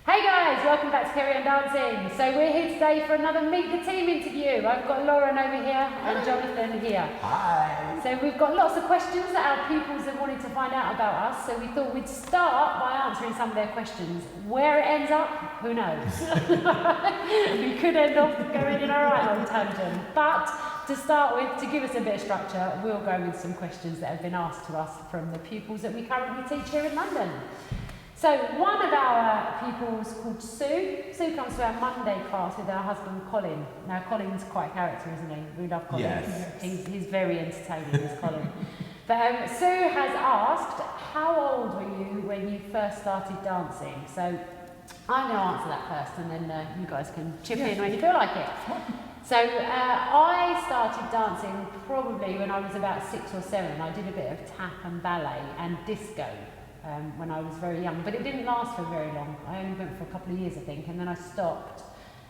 Hey guys, welcome back to Kerry On Dancing. So we're here today for another Meet the Team interview. I've got Lauren over here and Jonathan here. Hi. So we've got lots of questions that our pupils have wanted to find out about us. So we thought we'd start by answering some of their questions. Where it ends up, who knows? We could end up going in a right old tangent. But to start with, to give us a bit of structure, we'll go with some questions that have been asked to us from the pupils that we currently teach here in London. So one of our pupils called Sue comes to our Monday class with her husband Colin. Now Colin's quite a character, isn't he? We love Colin. Yes. He's very entertaining, this Colin. But Sue has asked, how old were you when you first started dancing? So I'm going to answer that first and then you guys can chip in when you feel like it. So I started dancing probably when I was about 6 or 7. I did a bit of tap and ballet and disco. When I was very young, but it didn't last for very long. I only went for a couple of years, I think, and then I stopped.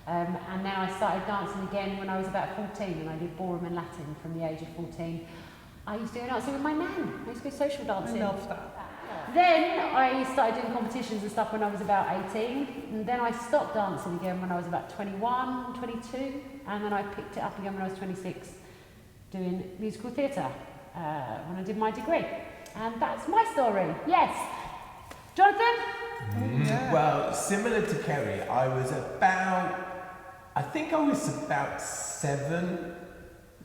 And now I started dancing again when I was about 14, and I did ballroom and Latin from the age of 14. I used to go dancing with my nan. I used to go social dancing. I love that. Then I started doing competitions and stuff when I was about 18, and then I stopped dancing again when I was about 21, 22, and then I picked it up again when I was 26, doing musical theatre when I did my degree. And that's my story. Yes. Jonathan? Yeah. Well, similar to Kerry, I was about 7.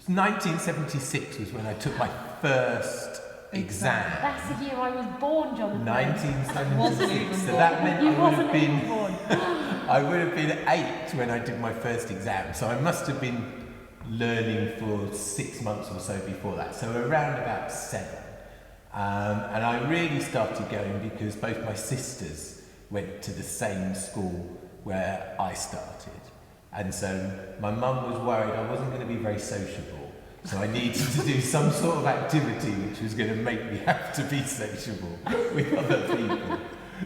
1976 was when I took my first exam. That's the year I was born, Jonathan. 1976. So that meant I would have been 8 when I did my first exam. So I must have been learning for 6 months or so before that. So around about 7. And I really started going because both my sisters went to the same school where I started. And so my mum was worried I wasn't going to be very sociable. So I needed to do some sort of activity which was going to make me have to be sociable with other people.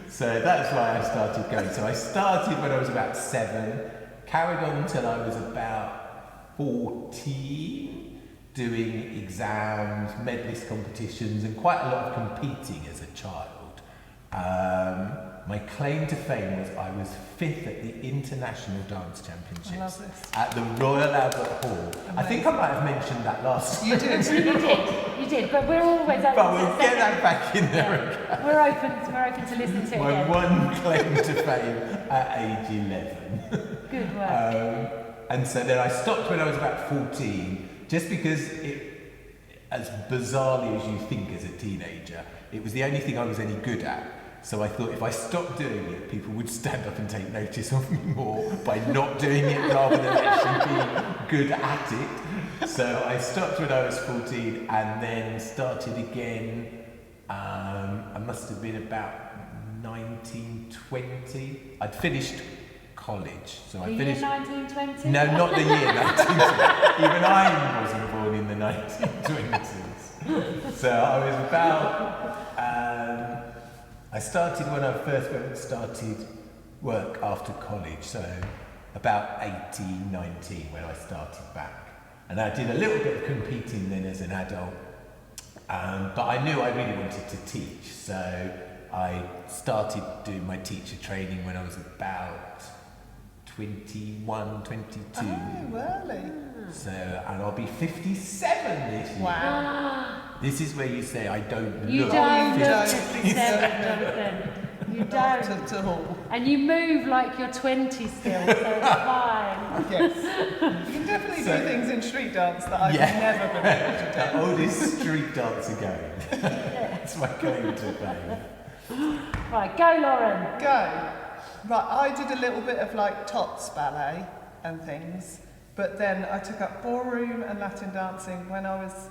So that's why I started going. So I started when I was about 7, carried on until I was about 14. Doing exams, medalist competitions, and quite a lot of competing as a child. My claim to fame was I was 5th at the International Dance Championships at the Royal Albert Hall. Amazing. I think I might have mentioned that last time. You did. You did, but we're always open. But we'll get that back in there. Yeah. We're open to listen to it My again. one claim to fame at age 11. Good work. And so then I stopped when I was about 14. Just because as bizarrely as you think as a teenager, it was the only thing I was any good at. So I thought if I stopped doing it, people would stand up and take notice of me more by not doing it rather than actually being good at it. So I stopped when I was 14 and then started again, I must have been about 19, 20. I'd finished college. So I finished. Year 1920? No, not the year 1920. Even I wasn't born in the 1920s. So I was about. I started when I first started work after college. So about 18, 19 when I started back, and I did a little bit of competing then as an adult. But I knew I really wanted to teach, so I started doing my teacher training when I was about 21, 22. Oh, early. So, and I'll be 57 this year. Wow. This is where you say I don't You look don't look 57. 57, Jonathan. You Not don't. at all. And you move like you're 20 still, so it's fine. Yes. You can definitely do things in street dance that I've never been able to do. The oldest street dancer going. That's my claim to fame. Right, go Lauren. Go. Right, I did a little bit of like tots ballet and things, but then I took up ballroom and Latin dancing when I was,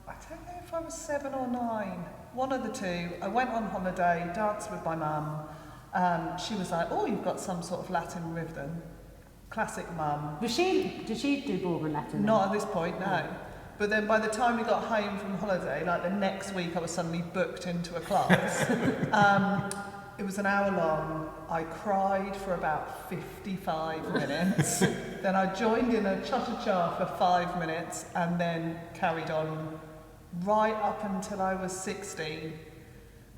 I don't know if I was 7 or 9, one of the two. I went on holiday, danced with my mum. She was like, oh, you've got some sort of Latin rhythm. Classic mum. Did she do ballroom and Latin? Not at this point, no. But then by the time we got home from holiday, like the next week I was suddenly booked into a class. It was an hour long. I cried for about 55 minutes. Then I joined in a cha-cha-cha for 5 minutes and then carried on right up until I was 16.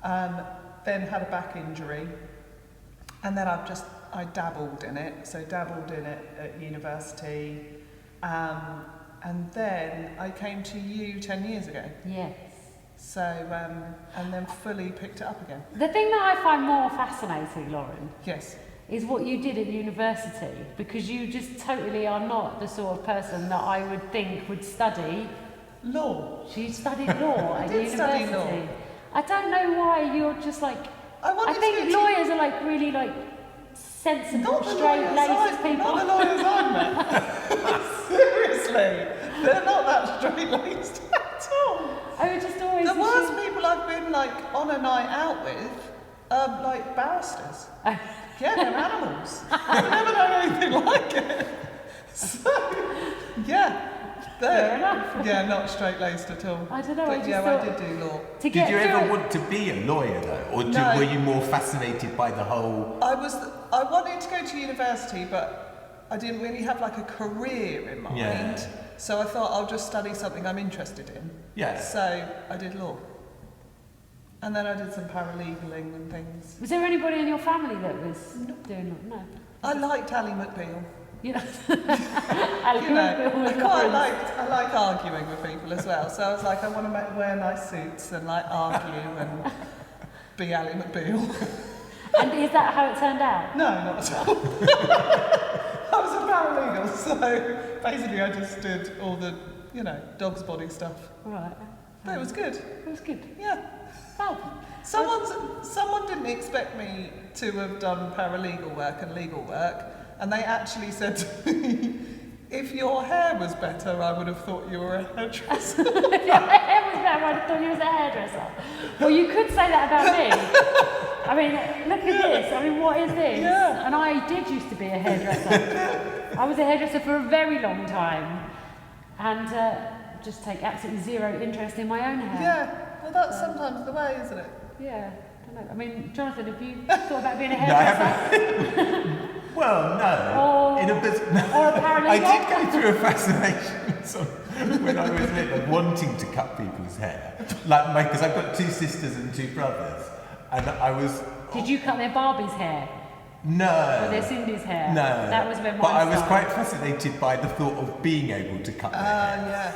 Then had a back injury. And then I've I dabbled in it. So dabbled in it at university. And then I came to you 10 years ago. Yes. So, and then fully picked it up again. The thing that I find more fascinating, Lauren, Yes. is what you did at university, because you just totally are not the sort of person that I would think would study Law. She studied law at did university. study law. I don't know why you're just like. I think lawyers are like really like sensible, straight-laced people. Not the lawyers I've met. Seriously, they're not that straight-laced at all. I would just always. The worst people I've been like on a night out with are like barristers. Yeah, they're animals. I've never known anything like it. So, yeah. Fair enough. Yeah, not straight-laced at all. I don't know. But I did do law. Did you ever want to be a lawyer though, or were you more fascinated by the whole? I wanted to go to university, but I didn't really have like a career in mind. Yeah. So I thought I'll just study something I'm interested in. Yeah. So I did law. And then I did some paralegaling and things. Was there anybody in your family that was doing law? No. I liked Ally McBeal. You know. I like arguing with people as well. So I was like, I want to wear nice suits and like argue and be Ally McBeal. And is that how it turned out? No, not at all. I was a paralegal, so basically I just did all the, dog's body stuff. Right. But it was good. It was good. Yeah. Oh. Someone didn't expect me to have done paralegal work and legal work, and they actually said to me, if your hair was better, I would have thought you were a hairdresser. If your hair was better, I would have thought you was a hairdresser. Well, you could say that about me. I mean, look at this. I mean, what is this? Yeah. And I did used to be a hairdresser. I was a hairdresser for a very long time, and just take absolutely zero interest in my own hair. Yeah, well, that's sometimes the way, isn't it? Yeah, I don't know. I mean, Jonathan, have you thought about being a hairdresser? Well, no. Or a paralegal? I did go through a fascination when I was little, wanting to cut people's hair. Because I've got two sisters and two brothers, and I was. Did you cut their Barbie's hair? No. Or their Cindy's hair? No. That was when mine But I was started. quite fascinated by the thought of being able to cut their hair. Yeah.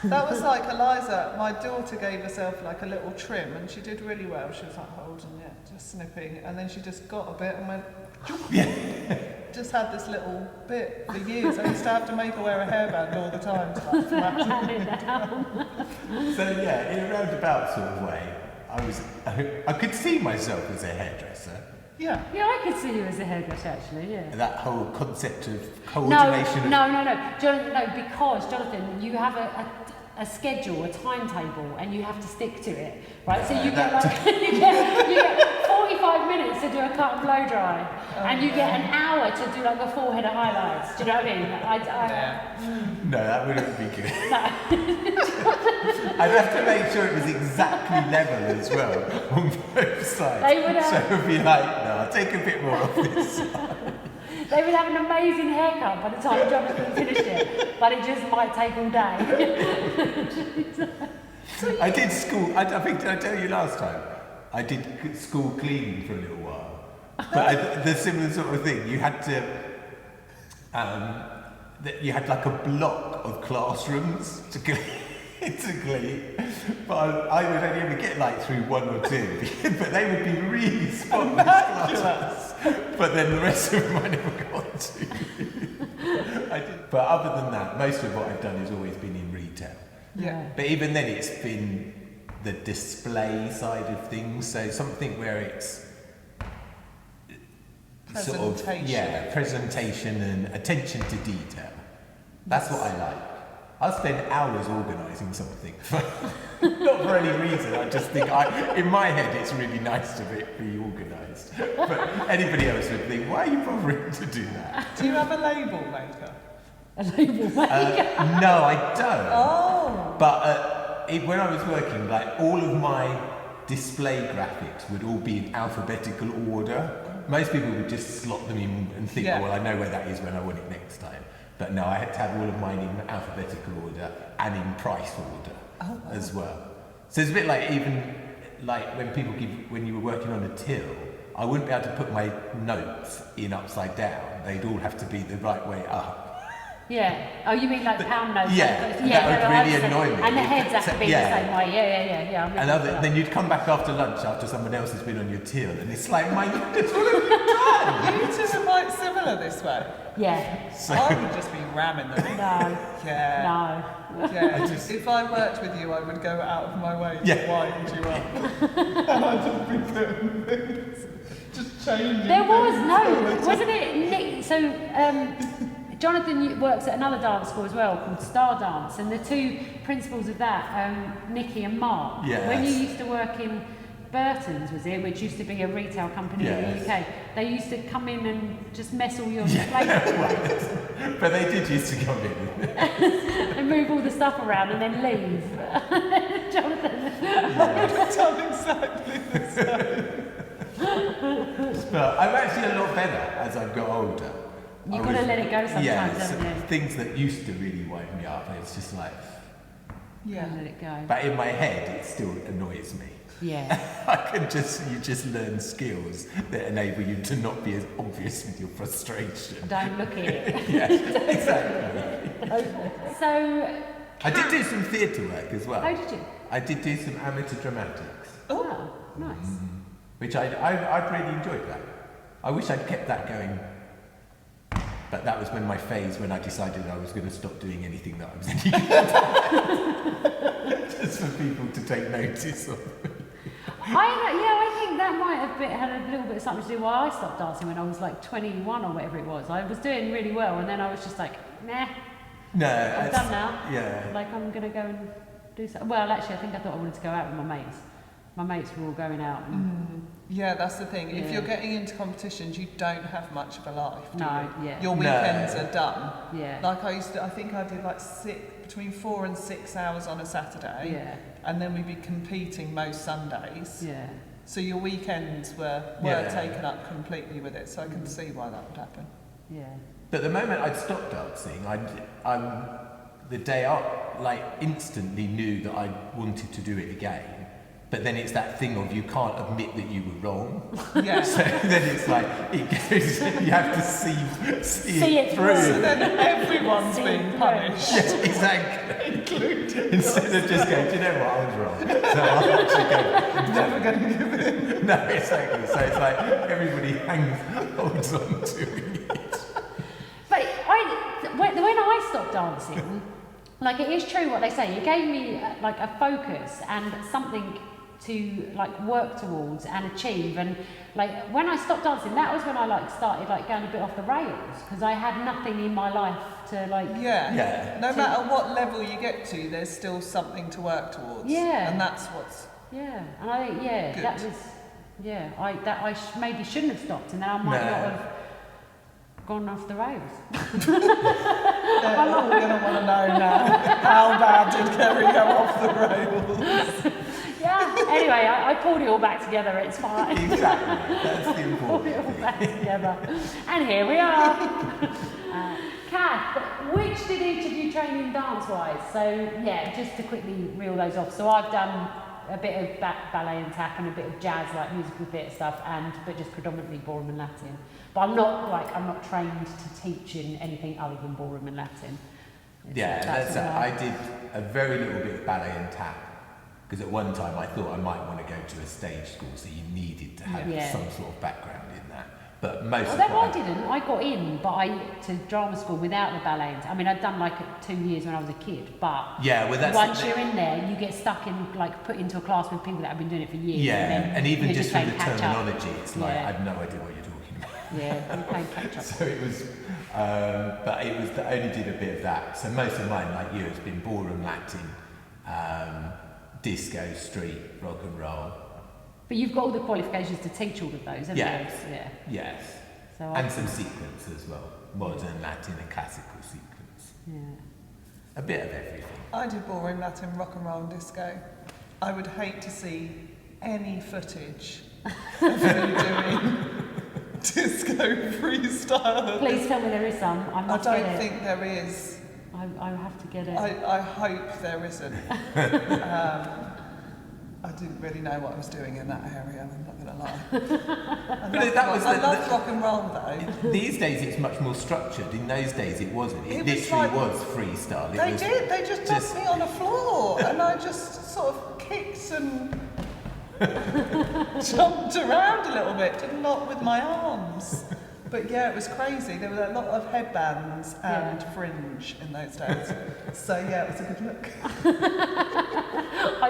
That was like Eliza, my daughter gave herself like a little trim and she did really well. She was like holding it, just snipping, and then she just got a bit and went, just had this little bit for years. I used to have to make her wear a hairband all the time to like flatten it down. So yeah, in a roundabout sort of way, I could see myself as a hairdresser. Yeah. Yeah, I could see you as a hairdresser actually, yeah. That whole concept of coordination. No, because Jonathan, you have a schedule, a timetable, and you have to stick to it, right? So you get like you get 45 minutes to do a cut and blow dry, and you get an hour to do like a full head of highlights. Do you know what I mean? No, that wouldn't be good. I'd have to make sure it was exactly level as well on both sides. They would so it would be like, no, I'll take a bit more off this side. They would have an amazing haircut by the time Jonathan finished it, but it just might take all day. I did school, I think, did I tell you last time? I did school cleaning for a little while. But the similar sort of thing, you had to, you had like a block of classrooms to clean. But I would only ever get like through one or two, but they would be really spotless classes. But then the rest of them I never got to. But other than that, most of what I've done has always been in retail. Yeah. But even then it's been the display side of things, so something where it's sort of, presentation and attention to detail. That's what I like. I'll spend hours organising something, not for any reason. I just think, in my head, it's really nice to be organised. But anybody else would think, why are you bothering to do that? Do you have a label maker? A label maker? No, I don't. Oh. But when I was working, like all of my display graphics would all be in alphabetical order. Most people would just slot them in and think, oh, well, I know where that is when I want it next time. But no, I had to have all of mine in alphabetical order and in price order as well. So it's a bit like even like when you were working on a till, I wouldn't be able to put my notes in upside down. They'd all have to be the right way up. Yeah. Oh, you mean like pound notes? Yeah, Like, that would really annoy me. And the heads have to be the same way. Yeah. And then you'd come back after lunch after someone else has been on your till, and it's like, my goodness, what have you done? You two are quite similar this way. Yeah. So, I would just be ramming them. No. Yeah. No. Yeah. If I worked with you, I would go out of my way to wind you up. And I'd just be putting things, just changing. There was, wasn't it, Nick? So, Jonathan works at another dance school as well called Star Dance, and the two principals of that, Nikki and Mark, when you used to work in Burton's, was it, which used to be a retail company in the UK, they used to come in and just mess all your displays away. But they did used to come in. And move all the stuff around and then leave. Jonathan. I've done exactly the same. But I'm actually a lot better as I've got older. You've got to let it go sometimes, haven't you? Things that used to really wind me up, it's just like... Let it go. But in my head, it still annoys me. Yeah. You just learn skills that enable you to not be as obvious with your frustration. Don't look at it. Yeah, exactly. So... I did do some theatre work as well. Oh, did you? I did do some amateur dramatics. Oh, nice. Which I really enjoyed that. I wish I'd kept that going. But that was when my phase, when I decided I was going to stop doing anything that I was any good at. Just for people to take notice of. I think that might have had a little bit of something to do why I stopped dancing when I was like 21 or whatever it was. I was doing really well, and then I was just like, nah. No, I'm done now. Yeah. Like, I'm going to go and do something. Well, actually, I think I thought I wanted to go out with my mates. My mates were all going out. And Yeah, that's the thing. If you're getting into competitions, you don't have much of a life, do you? Yeah. Your weekends are done. Yeah. Like I think I did like between 4 and 6 hours on a Saturday. Yeah. And then we'd be competing most Sundays. Yeah. So your weekends were taken up completely with it. So I can see why that would happen. Yeah. But the moment I'd stopped dancing, the day up, like, instantly knew that I wanted to do it again. But then it's that thing of you can't admit that you were wrong. Yeah. So then it's like, it goes, you have to see it through. So then everyone's being punished. Yes, exactly. Including instead of just going, do you know what, I was wrong. So I'll actually go, Never going to give in. no, exactly. So it's like everybody holds on to it. But when I stopped dancing, like, it is true what they say. It gave me like a focus and something to like work towards and achieve. And like when I stopped dancing, that was when I like started like going a bit off the rails, because I had nothing in my life to like. Yeah. No matter what level you get to, there's still something to work towards. Yeah. And that's what's. Yeah. And I think good. that was I maybe shouldn't have stopped, and then I might not have gone off the rails. They're all going to want to know now, how bad did Kerry go off the rails? Yeah, anyway, I pulled it all back together, it's fine. Exactly, that's the important Pulled it all back together. And here we are. Kath, which did each of you train in dance-wise? So, yeah, just to quickly reel those off. So I've done a bit of ballet and tap and a bit of jazz, like musical theatre stuff, but just predominantly ballroom and Latin. But I'm not trained to teach in anything other than ballroom and Latin. I did a very little bit of ballet and tap, because at one time I thought I might want to go to a stage school, so you needed to have some sort of background in that. But most of I didn't. I got in, to drama school without the ballet. I mean, I'd done like 2 years when I was a kid, but once you're in there, you get stuck in, like, put into a class with people that have been doing it for years. Yeah, and even just with the terminology, it's like, I have no idea what you're talking about. Yeah, you're playing catch up. So it was, but it was, I only did a bit of that. So most of mine, like you, has been ballroom, Latin, disco, street, rock and roll. But you've got all the qualifications to teach all of those, haven't you? Yes. So and some sequence as well. Modern, Latin and classical sequence. Yeah. A bit of everything. I did ballroom, Latin, rock and roll and disco. I would hate to see any footage of me doing disco freestyle. Please tell me there is some. I don't think there is. I have to get it. I hope there isn't. I didn't really know what I was doing in that area, I'm not going to lie. I loved rock and roll though. These days it's much more structured. In those days it wasn't. It literally was freestyle. They just dumped me on the floor and I just sort of kicked and jumped around a little bit, did a lot with my arms. But yeah, it was crazy. There were a lot of headbands and fringe in those days. So yeah, it was a good look.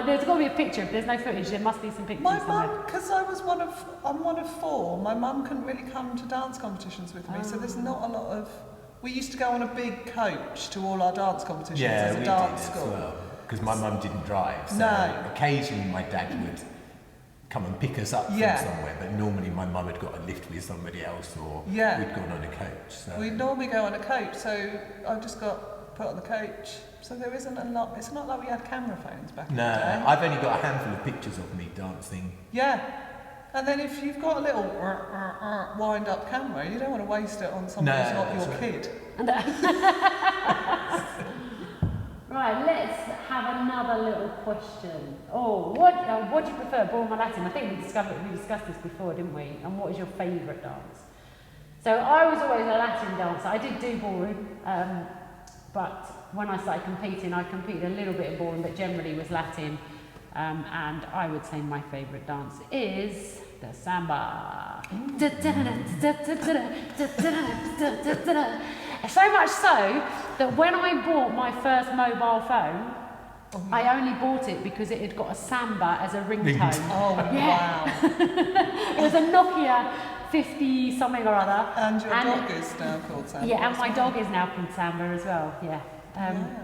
There's got to be a picture. If there's no footage, there must be some pictures. My mum, because I'm one of four, my mum couldn't really come to dance competitions with me, so there's not a lot of... We used to go on a big coach to all our dance competitions as a dance school. Well, because my mum didn't drive, so occasionally my dad would come and pick us up from somewhere, but normally my mum had got a lift with somebody else, or we'd gone on a coach. So. We'd normally go on a coach, so I just got put on the coach. So there isn't a lot. It's not like we had camera phones back in the day. No, I've only got a handful of pictures of me dancing. Yeah, and then if you've got a little wind-up camera, you don't want to waste it on someone who's not your kid. Right, let's have another little question. What do you prefer, ballroom or Latin? I think we discussed this before, didn't we? And what is your favourite dance? So I was always a Latin dancer. I did do ballroom, but when I started competing, I competed a little bit in ballroom, but generally was Latin. And I would say my favourite dance is the samba. So much so that when I bought my first mobile phone, I only bought it because it had got a samba as a ringtone. Oh, wow. It was a Nokia 50 something or other. And your dog is now called Samba. Yeah, and my dog is now called Samba as well, yeah.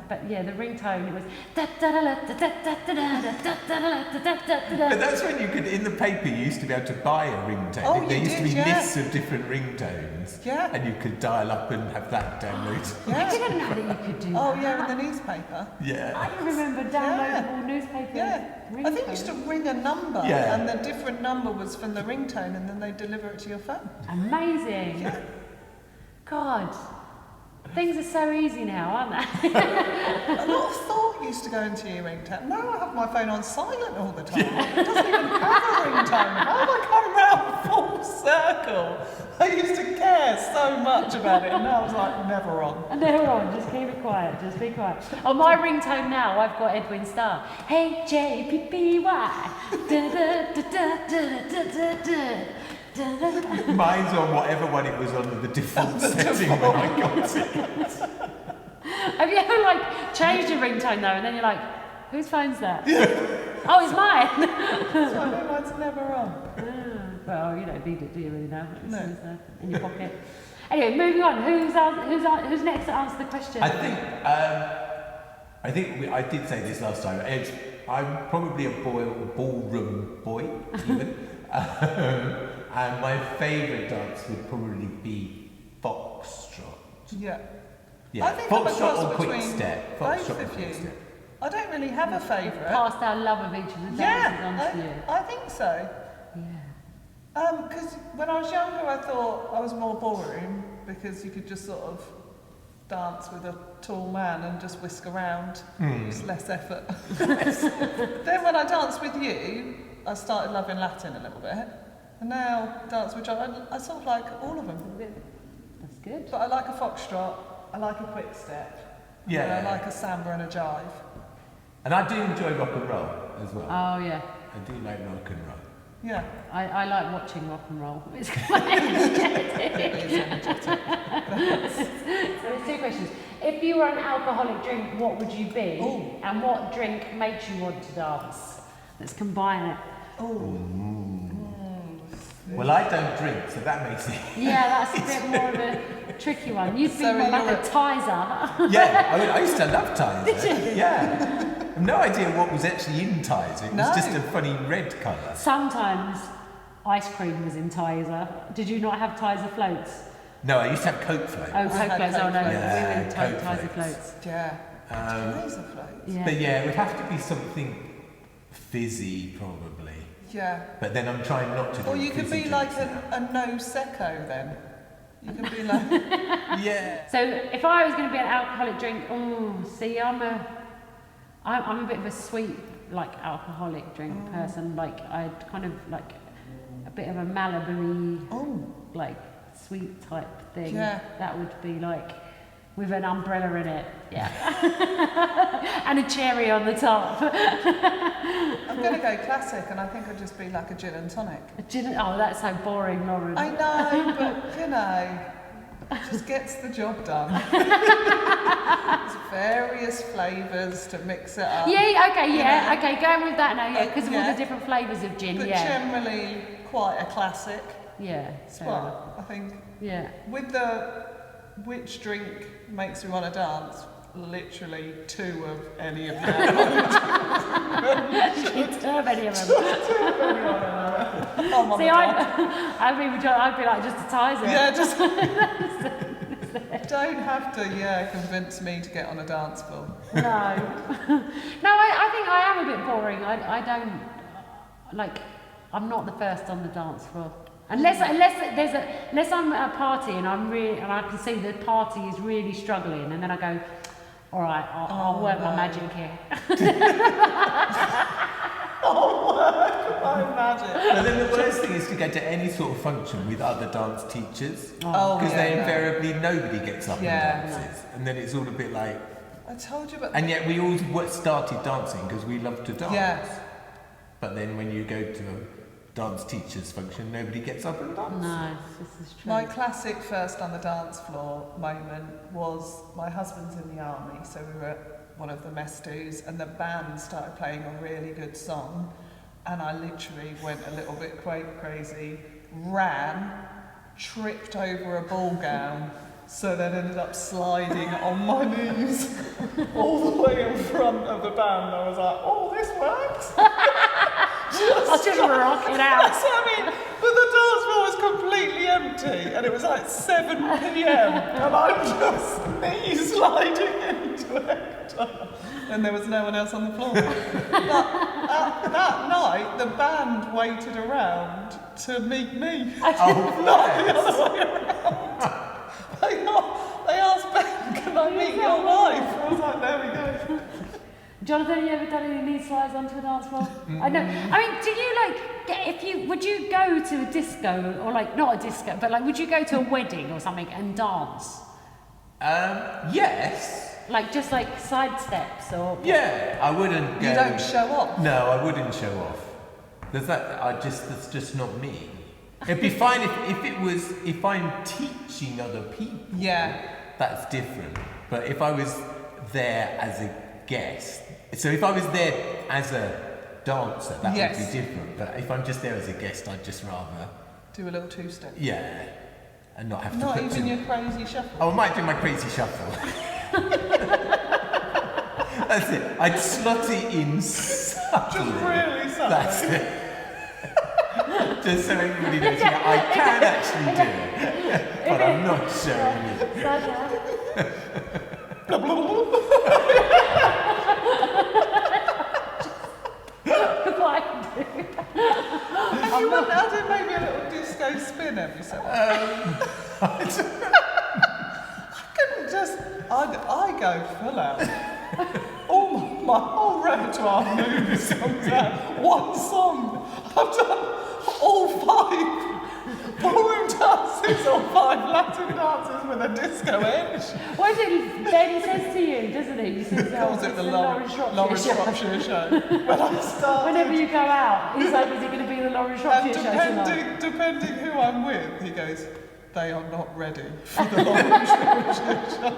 But yeah, the ringtone, it was... But that's when you could, in the paper, you used to be able to buy a ringtone. There used to be lists of different ringtones. Yeah. And you could dial up and have that downloaded. I didn't know that you could do that. Oh, yeah, in the newspaper. Yeah. I can remember downloadable newspaper ringtones. I think you used to ring a number, and the different number was from the ringtone, and then they deliver it to your phone. Amazing. Yeah. God. Things are so easy now, aren't they? A lot of thought used to go into your ringtone. Now I have my phone on silent all the time. It doesn't even have a ringtone. How have I come round full circle? I used to care so much about it, and now I was like, never on. Never on, just keep it quiet, just be quiet. On my ringtone now, I've got Edwin Starr. H-J-P-P-Y. Mine's on whatever one it was on the default setting when I got it. Have you ever changed your ringtone though, and then you're like, whose phone's that? Oh, it's mine. That's why my mine's never on. Well, you don't need it, do you really now? It's No. in your pocket. Anyway, moving on. Who's next to answer the question? I think I did say this last time. I'm probably a ballroom boy, even. And my favourite dance would probably be foxtrot. Yeah. Yeah, I think I'm a foxtrot cross or quick between step. both Foxtrot or of quick you. step. I don't really have a favourite. Passed our love of each of the dances on to you. I think so. Yeah. Because when I was younger, I thought I was more ballroom because you could just sort of dance with a tall man and just whisk around. It's less effort. Then when I danced with you, I started loving Latin a little bit. And now dance with John, I sort of like all of them. That's good. But I like a foxtrot, I like a quick step, and I like a samba and a jive. And I do enjoy rock and roll as well. Oh yeah. I do like rock and roll. Yeah. I like watching rock and roll. It's quite energetic. So there's two questions. If you were an alcoholic drink, what would you be? Ooh. And what drink makes you want to dance? Let's combine it. Well, I don't drink, so that makes it... Yeah, that's a bit more of a tricky one. You'd be more like a Tizer. Yeah, I used to love ties. Did you? Yeah. I have no idea what was actually in ties. It was just a funny red colour. Sometimes ice cream was in Tizer. Did you not have Tizer floats? No, I used to have Coke floats. Oh, Coke floats. Oh, no. Yeah, we were Coke Tizer floats. Yeah. Tizer floats. Yeah. But yeah, it would have to be something fizzy, probably. Yeah. But then I'm trying not to do Or you could be like a no secco then. You could be like... Yeah. So if I was going to be an alcoholic drink, see, I'm a bit of a sweet like alcoholic drink person. Like I'd kind of like a bit of a Malibu like sweet type thing. Yeah. That would be like with an umbrella in it. Yeah. And a cherry on the top. I'm going to go classic, and I think I'd just be like a gin and tonic. Oh, that's so boring, Lauren. I know, but you know, it just gets the job done. There's various flavours to mix it up. Yeah, okay, yeah, You know. okay, going with that now, yeah, because of all Yeah. the different flavours of gin, But yeah. generally quite a classic. Yeah, It's fair enough. what I think. Yeah. With the which drink makes me want to dance, literally 2 of any of them. It's of any of them. I'm on See, the dance. I'd be like, just to ties it. Yeah, just don't have to, convince me to get on a dance floor. No. No, I think I am a bit boring. I don't, like, I'm not the first on the dance floor. Unless I'm at a party and I can see the party is really struggling, and then I go, all right, I'll work my magic here. I'll work my magic. But then the worst thing is to go to any sort of function with other dance teachers. Oh, Because yeah, then yeah. invariably nobody gets up Yeah. and dances. And then it's all a bit like... I told you, but And yet we all started dancing because we love to dance. yes. But then when you go to a dance teacher's function, nobody gets up and dances. No, this is true. My classic first on the dance floor moment was my husband's in the army, so we were at one of the mess do's, and the band started playing a really good song, and I literally went a little bit crazy, ran, tripped over a ball gown, so then ended up sliding on my knees all the way in front of the band. I was like, oh, this works. I'll just rock it out. That's what I mean. But the dance floor was completely empty, and it was like 7 p.m. and I'm just knee sliding into it. And there was no one else on the floor. But that night, the band waited around to meet me. Oh, Not the other way around. They asked Ben, can I meet your wife? I was like, there we go. Jonathan, have you ever done any knee slides onto a dance floor? I know. I mean, do you would you go to a disco, or like, not a disco, but like, would you go to a wedding or something and dance? Yes. Like, just like side steps or... Yeah, I wouldn't go... You don't show off. No, I wouldn't show off. That's just not me. It'd be fine if I'm teaching other people. Yeah. That's different. But if I was there as a guest, so if I was there as a dancer, that would be different. But if I'm just there as a guest, I'd just rather Do a little 2-step. and not have to Not put even your crazy shuffle. Oh, I might do my crazy shuffle. That's it. I'd slot it in subtly. Just really subtle. That's it. Just so everybody knows, yeah, I can actually do it, but I'm not showing it. And you wouldn't add in maybe a little disco spin every so often? I couldn't just... I go full out. My whole repertoire moves comes out. One song. I've done all 5 ballroom dances or 5 Latin dances with a disco edge. What is it Ben says to you, doesn't he? He says, He calls it the Lawrence Shropshire Shropshire Show. When I started... Whenever you go out, he's like, is it going to be the Lawrence And Shropshire show tonight? depending who I'm with, he goes, they are not ready for the Lawrence Shropshire Show.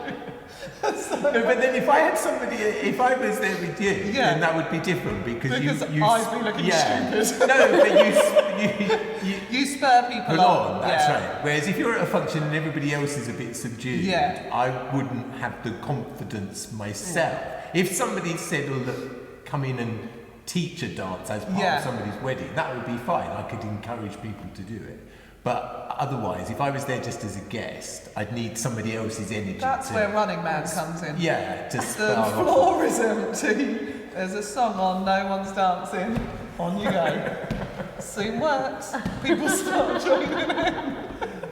No, but then if I had somebody, if I was there with you, then that would be different because you I'd be looking stupid. No, but You spur people pull on. on, that's right. Whereas if you're at a function and everybody else is a bit subdued, I wouldn't have the confidence myself. If somebody said, oh, look, come in and teach a dance as part of somebody's wedding, that would be fine. I could encourage people to do it. But otherwise, if I was there just as a guest, I'd need somebody else's energy. That's where Running Man comes in. Yeah, to The spar floor is empty. There's a song on, no one's dancing. On you go. Soon works. People start joining in.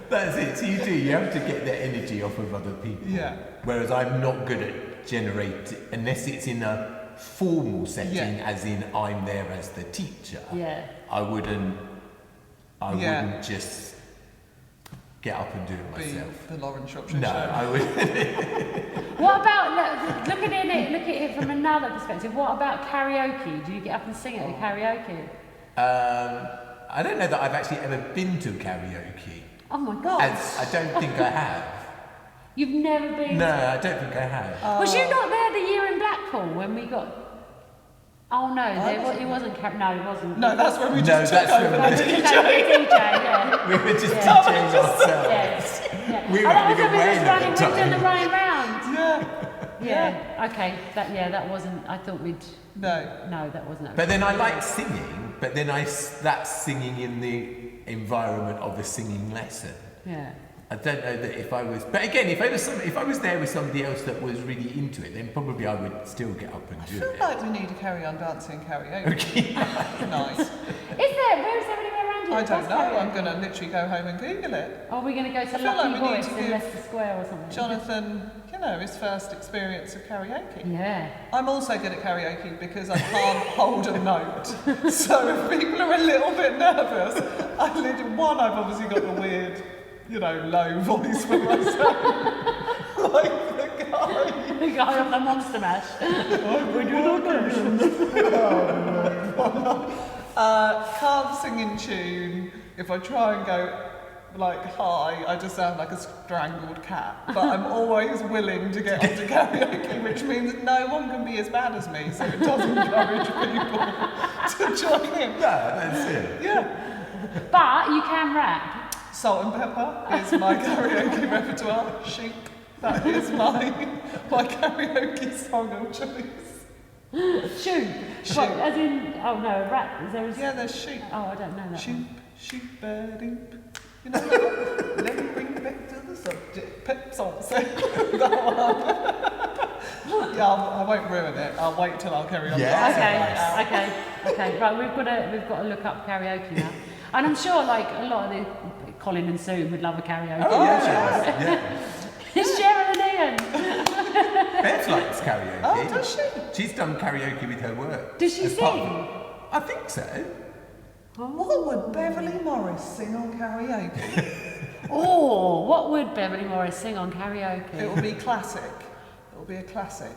That's it. So you have to get that energy off of other people. Yeah. Whereas I'm not good at generating, unless it's in a formal setting, as in I'm there as the teacher, I wouldn't just get up and do it myself. The Lauren Shropshire No, show. I wouldn't. What about, look at it from another perspective, what about karaoke? Do you get up and sing at a karaoke? I don't know that I've actually ever been to karaoke. Oh my God. I don't think I have. You've never been? No, I don't think I have. Was you not there the year in Blackpool when we got... Oh no, it wasn't... No, it wasn't. No, that's when we No, just took that's over when the we- DJ. yeah. We were just Yeah. DJing ourselves. Yeah. We Oh, were that was having a when we whale was at running, the we were doing the time. running round. Yeah. Okay, that wasn't... I thought we'd... No. No, that wasn't... But then I like singing, but then that's singing in the environment of a singing lesson. Yeah. I don't know that if I was, but again, if I was there with somebody else that was really into it, then probably I would still get up and I do feel it. like we need to carry on dancing karaoke. Okay. Nice. Where is there anywhere around here? I that don't does know. karaoke? I'm going to literally go home and Google it. Are we going to go to I feel Lucky like we need Voice to in give Leicester Square or something? Jonathan, his first experience of karaoke. Yeah. I'm also good at karaoke because I can't hold a note. So if people are a little bit nervous, I've obviously got the weird, low voice for myself. Like the guy. The guy on the Monster Mash. Can't sing in tune. If I try and go high, I just sound like a strangled cat. But I'm always willing to get onto karaoke, which means no one can be as bad as me, so it does encourage people to join in. No, that's it. Yeah. But you can rap. Salt and pepper is my karaoke repertoire. Sheep. That is my karaoke song of choice. Shoot. Shoot. What, as in, oh no, rap. Is there a... Yeah, there's sheep. Oh, I don't know that Sheep, one. sheep, bedding. Let me bring it back to the subject. Pep song. So that one. Yeah, I won't ruin it. I'll wait till I'll carry on. Yeah. Okay. Right, we've got to look up karaoke now. And I'm sure, a lot of Colin and Sue would love a karaoke. Oh, yeah. It's Cheryl and Ian. Bev likes karaoke. Oh, does she? She's done karaoke with her work. Does she as part of sing? it. I think so. What would Beverly Morris sing on karaoke? Oh, what would Beverly Morris sing on karaoke? It will be classic. It will be a classic.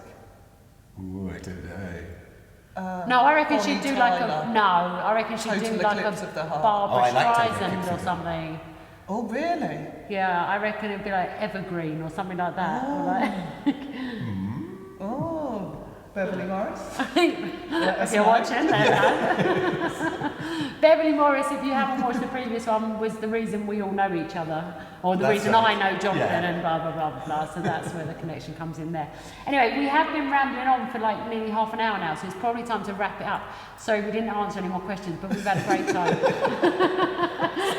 Ooh, I don't know. No, I reckon Bonnie she'd do Tyler. I reckon she'd Total do like Eclipse a of the Heart. Barbara Oh, I like Total Streisand Eclipse or of the something. Oh, really? Yeah, I reckon it'd be like Evergreen or something like that. Or like, Oh, Beverly Morris. if you're watching, there you go. Beverly Morris, if you haven't watched the previous one, was the reason we all know each other, or the That's reason right. I know Jonathan Yeah. and blah, blah, blah, blah, blah. So that's where the connection comes in there. Anyway, we have been rambling on for nearly half an hour now, so it's probably time to wrap it up. Sorry, we didn't answer any more questions, but we've had a great time.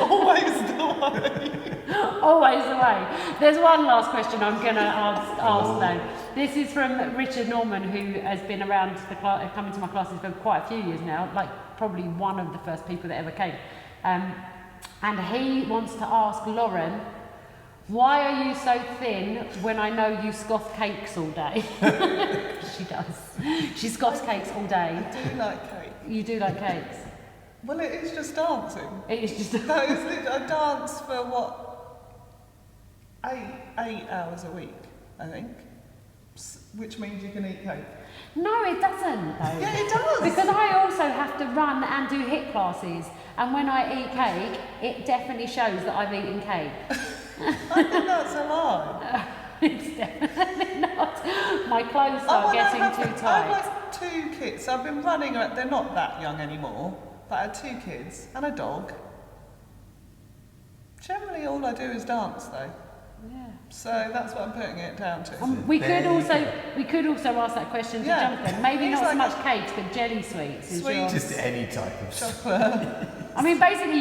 Always the way. Always the way. There's one last question I'm going to ask though. This is from Richard Norman, who has been around coming to my classes for quite a few years now, probably one of the first people that ever came. And he wants to ask Lauren, why are you so thin when I know you scoff cakes all day? She does. She scoffs cakes all day. I do like cake. You do like cakes? Well, it is just dancing. It is just... No, I dance for 8 hours a week, I think. Which means you can eat cake. No, it doesn't though. Yeah, it does. Because I also have to run and do HIIT classes, and when I eat cake, it definitely shows that I've eaten cake. I think that's a lie. It's definitely not. My clothes Oh, are well, getting too I tight. have 2 kids. I've been running, they're not that young anymore, but I had 2 kids and a dog. Generally all I do is dance though. Yeah. So that's what I'm putting it down to. We could also ask that question to Yeah. Jonathan. Maybe It's not so like much cakes, but jelly sweets. Is Sweet. your- Just any type of Chocolate. I mean, basically,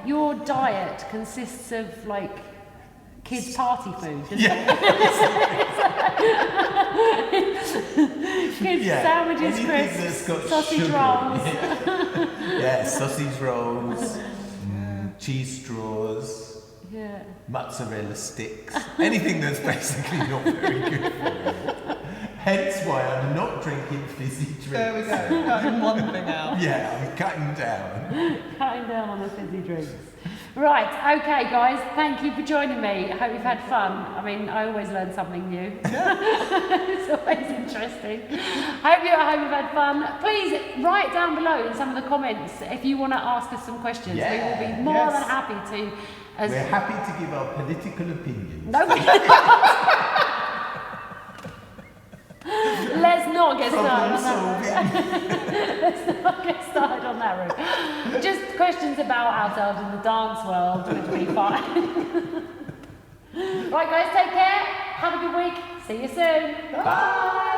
your diet consists of kids' party food. Kids sandwiches, anything crisps, that's got sausage sugar in rolls. it. Yeah, sausage rolls, cheese straws, Yeah. mozzarella sticks, anything that's basically not very good for you. Hence why I'm not drinking fizzy drinks. There we go. Cutting one thing out. Yeah, I'm cutting down. Cutting down on the fizzy drinks. Right, okay guys, thank you for joining me. I hope you've had fun. I mean, I always learn something new. Yeah. It's always interesting. Hope you've had fun. Please write down below in some of the comments if you want to ask us some questions. We will be more than happy to. We're happy to give our political opinions. No, let's not get started on that route. Let's not get started on that route. Just questions about ourselves in the dance world would be fine. Right guys, take care. Have a good week. See you soon. Bye.